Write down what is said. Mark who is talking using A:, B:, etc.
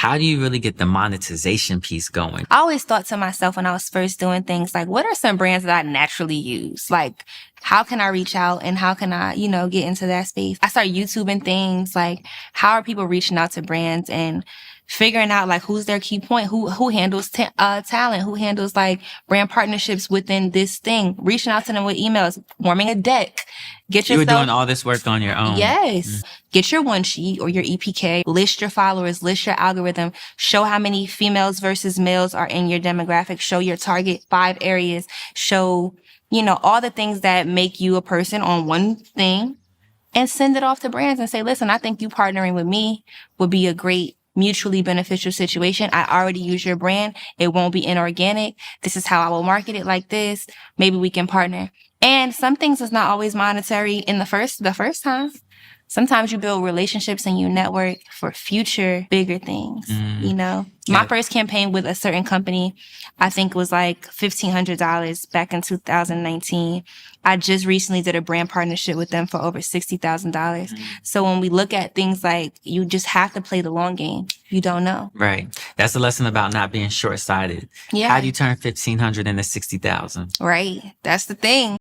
A: How do you really get the monetization piece going?
B: I always thought to myself when I was first doing things, like, what are some brands that I naturally use? Like, how can I reach out and how can I, get into that space? I started YouTubing things like, how are people reaching out to brands and figuring out like who's their key point, who handles talent, who handles like brand partnerships within this thing, reaching out to them with emails, forming a deck.
A: You were doing all this work on your own.
B: Yes. Get your one sheet or your EPK, list your followers, list your algorithm, show how many females versus males are in your demographic, show your target 5 areas, show, all the things that make you a person on one thing, and send it off to brands and say, listen, I think you partnering with me would be a great mutually beneficial situation. I already use your brand. It won't be inorganic. This is how I will market it like this. Maybe we can partner. And some things is not always monetary in the first time. Sometimes you build relationships and you network for future bigger things, My first campaign with a certain company, I think was like $1,500 back in 2019. I just recently did a brand partnership with them for over $60,000. So when we look at things like, you just have to play the long game. You don't know.
A: Right. That's the lesson about not being short-sighted.
B: Yeah.
A: How do you turn 1,500 into 60,000?
B: Right. That's the thing.